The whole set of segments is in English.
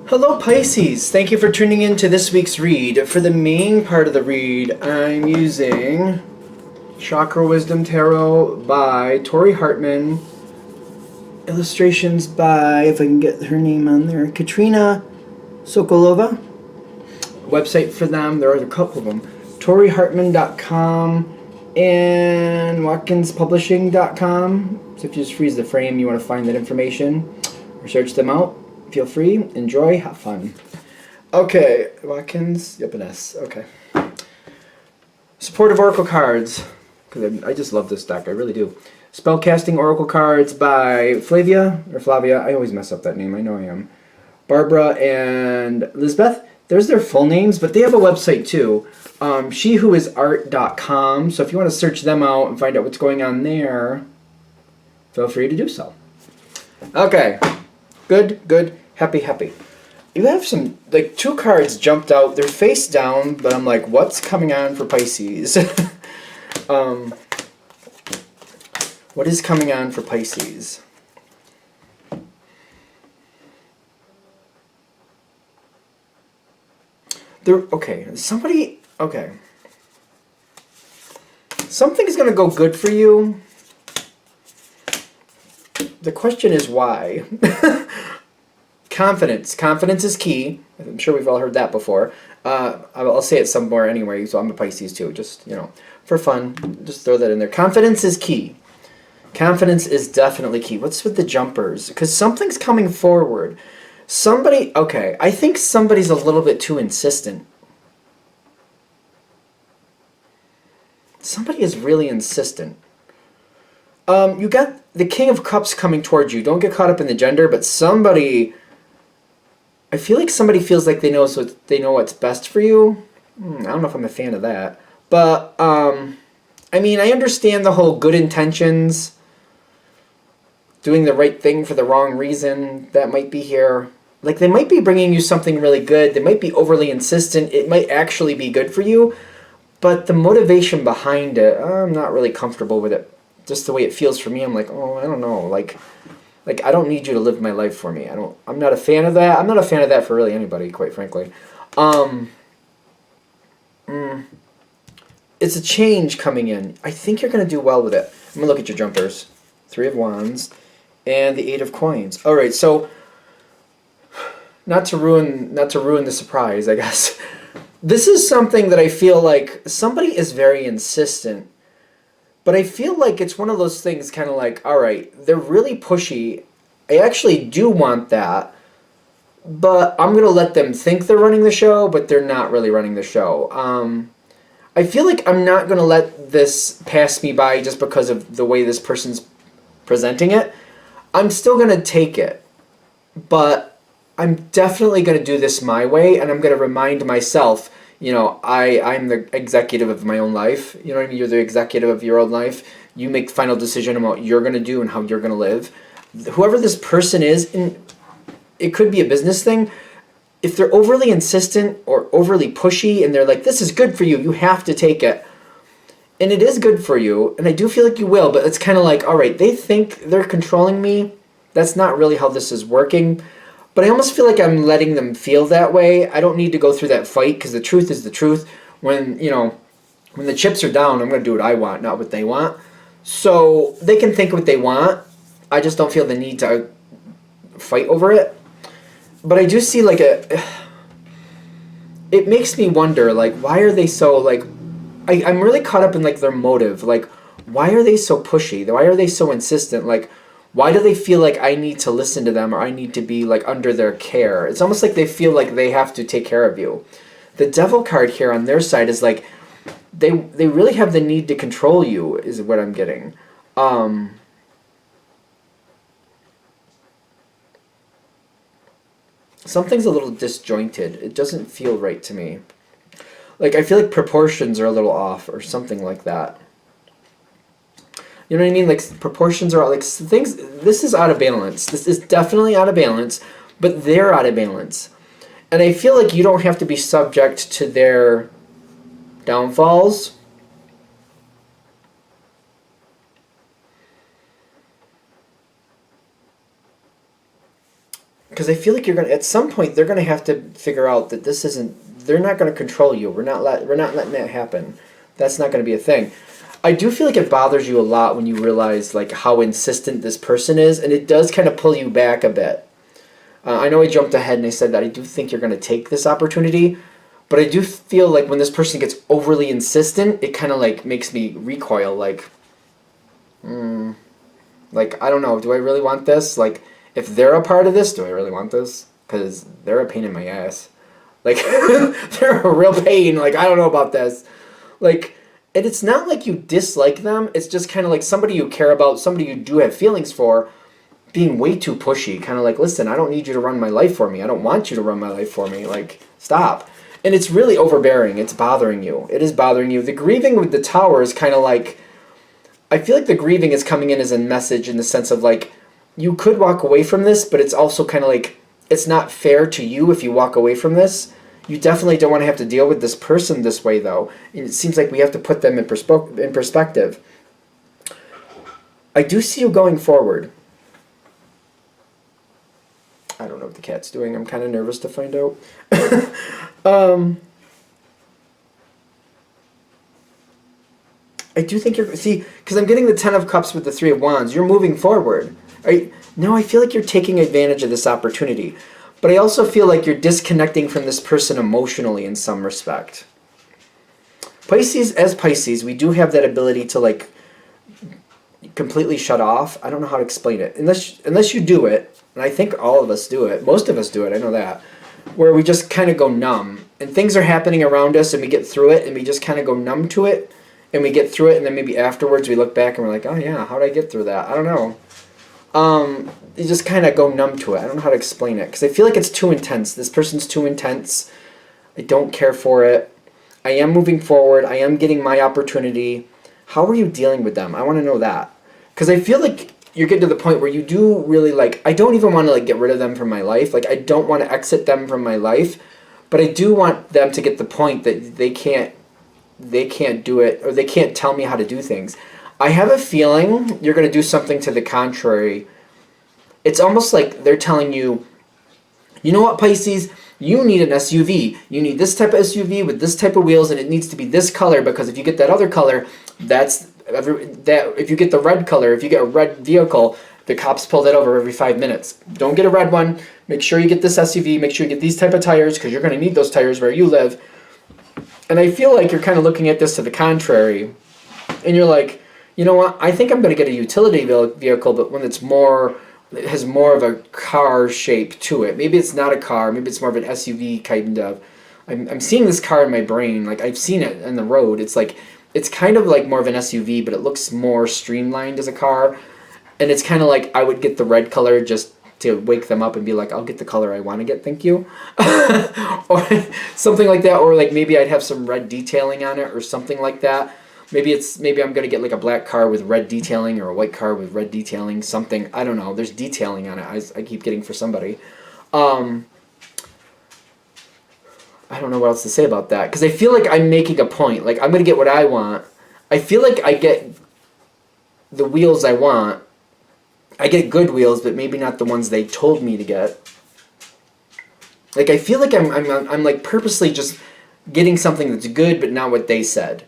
Hello Pisces, thank you for tuning in to this week's read. For the main part of the read, I'm using Chakra Wisdom Tarot by Tori Hartman. Illustrations by, if I can get her name on there, Katrina Sokolova. Website for them, there are a couple of them. ToriHartman.com and WatkinsPublishing.com. So if you just freeze the frame, you want to find that information or search them out. Feel free, enjoy, have fun. Okay, Watkins, yep, an S, okay. Supportive Oracle cards, because I just love this deck, I really do. Spellcasting Oracle cards by Flavia, I always mess up that name, I know I am. Barbara and Elizabeth, there's their full names, but they have a website too. SheWhoIsArt.com, so if you want to search them out and find out what's going on there, feel free to do so. Okay, good. Happy. You have some, like, two cards jumped out. They're face down, but I'm like, what's coming on for Pisces? What is coming on for Pisces? Okay. Something's going to go good for you. The question is why? Confidence. Confidence is key. I'm sure we've all heard that before. I'll say it somewhere anyway, so I'm a Pisces too. Just, for fun, just throw that in there. Confidence is key. Confidence is definitely key. What's with the jumpers? Because something's coming forward. I think somebody's a little bit too insistent. Somebody is really insistent. You got the King of Cups coming towards you. Don't get caught up in the gender, but I feel like somebody feels like they know what's best for you. I don't know if I'm a fan of that. But, I understand the whole good intentions, doing the right thing for the wrong reason, that might be here. Like, they might be bringing you something really good. They might be overly insistent. It might actually be good for you. But the motivation behind it, I'm not really comfortable with it. Just the way it feels for me, I'm like, I don't know, like I don't need you to live my life for me. I'm not a fan of that. I'm not a fan of that for really anybody, quite frankly. It's a change coming in. I think you're going to do well with it. I'm going to look at your jumpers. 3 of Wands and the 8 of Coins. All right, so not to ruin the surprise, I guess. This is something that I feel like somebody is very insistent. But I feel like it's one of those things kind of like, all right, they're really pushy. I actually do want that. But I'm going to let them think they're running the show, but they're not really running the show. I feel like I'm not going to let this pass me by just because of the way this person's presenting it. I'm still going to take it. But I'm definitely going to do this my way, and I'm going to remind myself, I'm the executive of my own life. You know what I mean? You're the executive of your own life. You make the final decision on what you're going to do and how you're going to live. Whoever this person is, and it could be a business thing, if they're overly insistent or overly pushy and they're like, this is good for you, you have to take it. And it is good for you, and I do feel like you will, but it's kind of like, all right, they think they're controlling me. That's not really how this is working. But I almost feel like I'm letting them feel that way. I don't need to go through that fight because the truth is the truth. When the chips are down, I'm going to do what I want, not what they want. So they can think what they want. I just don't feel the need to fight over it. But I do see it makes me wonder, why are they so, I'm really caught up in, their motive. Why are they so pushy? Why are they so insistent? Why do they feel like I need to listen to them or I need to be under their care? It's almost like they feel like they have to take care of you. The Devil card here on their side is they really have the need to control you is what I'm getting. Something's a little disjointed. It doesn't feel right to me. I feel like proportions are a little off or something like that. You know what I mean? Proportions are things. This is out of balance. This is definitely out of balance, but they're out of balance. And I feel like you don't have to be subject to their downfalls. because I feel like you're gonna at some point they're gonna have to figure out that this isn't. They're not gonna control you. We're not letting that happen. That's not gonna be a thing. I do feel like it bothers you a lot when you realize like how insistent this person is, and it does kind of pull you back a bit. I know I jumped ahead and I said that I do think you're gonna take this opportunity, but I do feel like when this person gets overly insistent, it kind of like makes me recoil. Like I don't know. Do I really want this? Like, if they're a part of this, do I really want this? Because they're a pain in my ass. Like, they're a real pain. Like, I don't know about this. Like, and it's not like you dislike them. It's just kind of like somebody you care about, somebody you do have feelings for, being way too pushy. Kind of like, listen, I don't need you to run my life for me. I don't want you to run my life for me. Like, stop. And it's really overbearing. It's bothering you. It is bothering you. The grieving with the Tower is kind of like, I feel like the grieving is coming in as a message in the sense of like, you could walk away from this, but it's also kind of like, it's not fair to you if you walk away from this. You definitely don't want to have to deal with this person this way, though. And it seems like we have to put them in perspective. I do see you going forward. I don't know what the cat's doing. I'm kind of nervous to find out. I do think you're... See, because I'm getting the Ten of Cups with the Three of Wands. You're moving forward. No, I feel like you're taking advantage of this opportunity. But I also feel like you're disconnecting from this person emotionally in some respect. Pisces, as Pisces, we do have that ability to, like, completely shut off. I don't know how to explain it. Unless you do it, and I think all of us do it. Most of us do it, I know that. Where we just kind of go numb. And things are happening around us, and we get through it, and we just kind of go numb to it. And we get through it, and then maybe afterwards we look back and we're like, oh yeah, how did I get through that? I don't know. You just kind of go numb to it. I don't know how to explain it. Because I feel like it's too intense. This person's too intense. I don't care for it. I am moving forward. I am getting my opportunity. How are you dealing with them? I want to know that. Because I feel like you're getting to the point where you do really like... I don't even want to like get rid of them from my life. Like, I don't want to exit them from my life. But I do want them to get the point that they can't do it, or they can't tell me how to do things. I have a feeling you're going to do something to the contrary. It's almost like they're telling you, you know what, Pisces, you need an SUV. You need this type of SUV with this type of wheels, and it needs to be this color, because if you get that other color, if you get the red color, if you get a red vehicle, the cops pull that over every 5 minutes. Don't get a red one. Make sure you get this SUV. Make sure you get these type of tires, because you're going to need those tires where you live. And I feel like you're kind of looking at this to the contrary. And you're like, you know what, I think I'm going to get a utility vehicle, but one that's it has more of a car shape to it. Maybe it's not a car. Maybe it's more of an SUV kind of. I'm seeing this car in my brain. Like, I've seen it on the road. It's like, it's kind of like more of an SUV, but it looks more streamlined as a car. And it's kind of like I would get the red color just to wake them up and be like, I'll get the color I want to get, thank you. Or something like that. Or like maybe I'd have some red detailing on it or something like that. Maybe I'm going to get like a black car with red detailing, or a white car with red detailing, something. I don't know. There's detailing on it. I keep getting for somebody. I don't know what else to say about that, because I feel like I'm making a point. Like, I'm going to get what I want. I feel like I get the wheels I want. I get good wheels, but maybe not the ones they told me to get. Like, I feel like I'm like purposely just getting something that's good, but not what they said.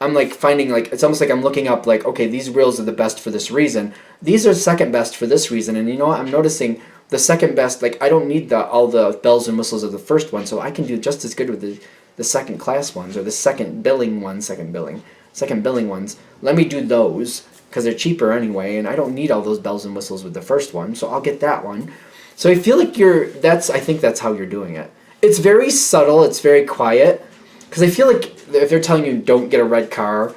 I'm like finding, like, it's almost like I'm looking up, like, okay, these wheels are the best for this reason. These are second best for this reason. And you know what? I'm noticing the second best, like, I don't need all the bells and whistles of the first one, so I can do just as good with the second class ones, or the second billing ones. Let me do those, because they're cheaper anyway, and I don't need all those bells and whistles with the first one, so I'll get that one. So I feel like I think that's how you're doing it. It's very subtle, it's very quiet, because I feel like if they're telling you don't get a red car,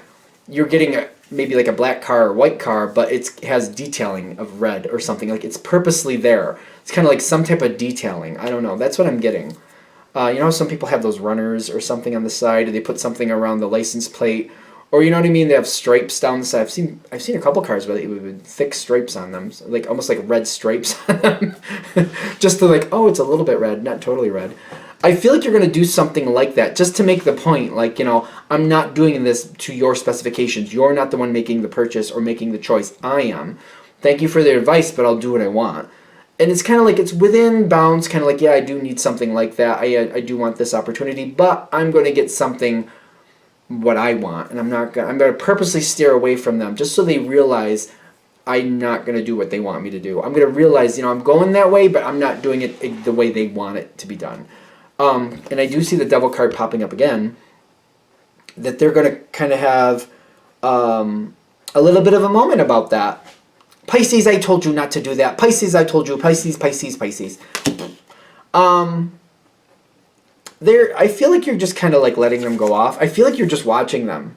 you're getting maybe like a black car or white car, but it has detailing of red or something. Like, it's purposely there. It's kind of like some type of detailing. I don't know. That's what I'm getting. You know how some people have those runners or something on the side, or they put something around the license plate, or you know what I mean? They have stripes down the side. I've seen a couple cars with thick stripes on them, so like almost like red stripes on them, just to like, oh, it's a little bit red, not totally red. I feel like you're going to do something like that just to make the point, like, you know, I'm not doing this to your specifications. You're not the one making the purchase or making the choice. I am. Thank you for the advice, but I'll do what I want. And it's kind of like it's within bounds, kind of like, yeah, I do need something like that. I do want this opportunity, but I'm going to get something what I want, and I'm going to purposely steer away from them just so they realize I'm not going to do what they want me to do. I'm going to realize, I'm going that way, but I'm not doing it the way they want it to be done. And I do see the Devil card popping up again, that they're going to kind of have a little bit of a moment about that. Pisces, I told you not to do that. Pisces, I told you. Pisces, Pisces, Pisces. I feel like you're just kind of like letting them go off. I feel like you're just watching them.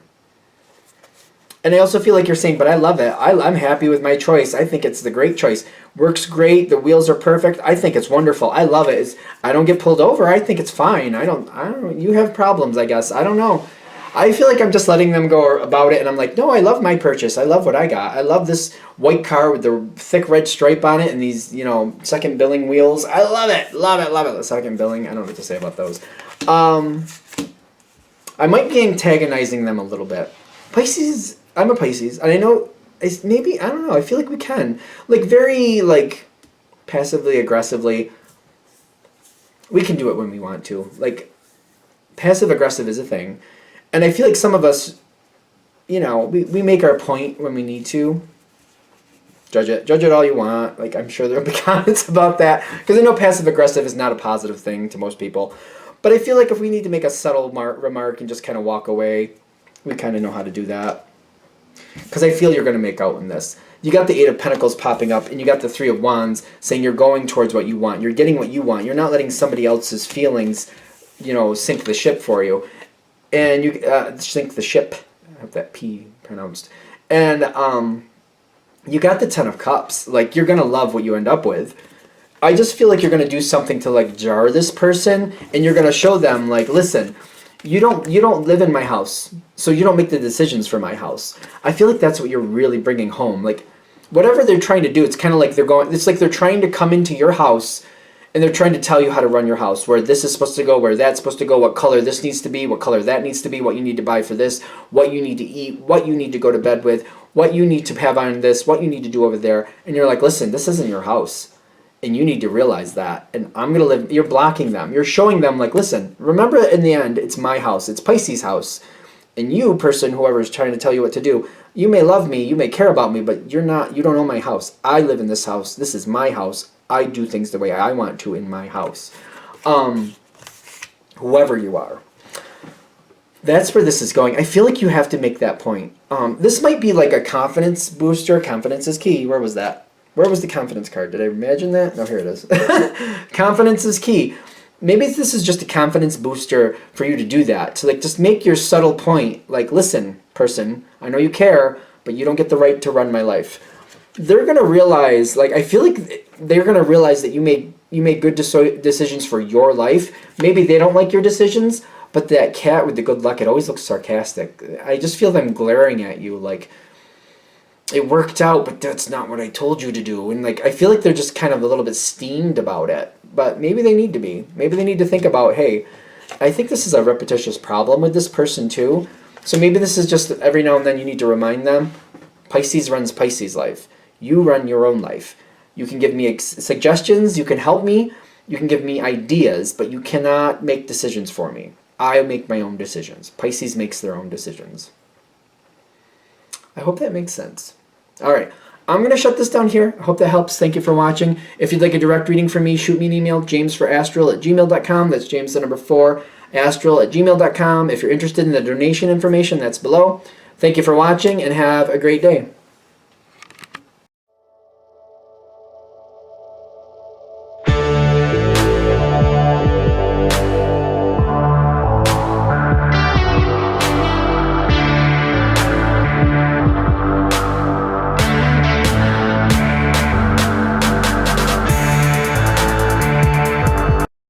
And I also feel like you're saying, but I love it. I'm happy with my choice. I think it's the great choice. Works great. The wheels are perfect. I think it's wonderful. I love it. I don't get pulled over. I think it's fine. I don't. You have problems, I guess. I don't know. I feel like I'm just letting them go about it, and I'm like, no, I love my purchase. I love what I got. I love this white car with the thick red stripe on it and these, second billing wheels. I love it. Love it. Love it. The second billing. I don't know what to say about those. I might be antagonizing them a little bit. Pisces, I'm a Pisces, and I know, I don't know, I feel like we can. Like, very, passively, aggressively, we can do it when we want to. Like, passive-aggressive is a thing. And I feel like some of us, we make our point when we need to. Judge it all you want. Like, I'm sure there'll be comments about that. Because I know passive-aggressive is not a positive thing to most people. But I feel like if we need to make a subtle remark and just kind of walk away, we kind of know how to do that. Because I feel you're going to make out in this. You got the Eight of Pentacles popping up, and you got the Three of Wands saying you're going towards what you want. You're getting what you want. You're not letting somebody else's feelings, sink the ship for you. And you sink the ship. I have that P pronounced. And you got the Ten of Cups. Like, you're going to love what you end up with. I just feel like you're going to do something to, jar this person, and you're going to show them, listen, you don't live in my house, so you don't make the decisions for my house. I feel like that's what you're really bringing home. Like, whatever they're trying to do, it's kind of like it's like they're trying to come into your house, and they're trying to tell you how to run your house, where this is supposed to go, where that's supposed to go, what color this needs to be, what color that needs to be, what you need to buy for this, what you need to eat, what you need to go to bed with, what you need to have on this, what you need to do over there. And you're like, listen, this isn't your house. And you need to realize that. And I'm going to live, you're blocking them. You're showing them, listen, remember in the end, it's my house. It's Pisces' house. And you, person, whoever is trying to tell you what to do, you may love me, you may care about me, but you don't own my house. I live in this house. This is my house. I do things the way I want to in my house. Whoever you are. That's where this is going. I feel like you have to make that point. This might be like a confidence booster. Confidence is key. Where was that? Where was the confidence card? Did I imagine that? No, here it is. Confidence is key. Maybe this is just a confidence booster for you to do that. To just make your subtle point. Listen, person, I know you care, but you don't get the right to run my life. They're going to realize, I feel like they're going to realize that you made good decisions for your life. Maybe they don't like your decisions, but that cat with the good luck, it always looks sarcastic. I just feel them glaring at you it worked out, but that's not what I told you to do. And I feel like they're just kind of a little bit steamed about it. But maybe they need to be. Maybe they need to think about, hey, I think this is a repetitious problem with this person too. So maybe this is just every now and then you need to remind them, Pisces runs Pisces life. You run your own life. You can give me suggestions, you can help me, you can give me ideas, but you cannot make decisions for me. I make my own decisions. Pisces makes their own decisions. I hope that makes sense. All right, I'm going to shut this down here. I hope that helps. Thank you for watching. If you'd like a direct reading from me, shoot me an email, jamesforastral@gmail.com. That's James, the number 4, astral@gmail.com. If you're interested in the donation information, that's below. Thank you for watching, and have a great day.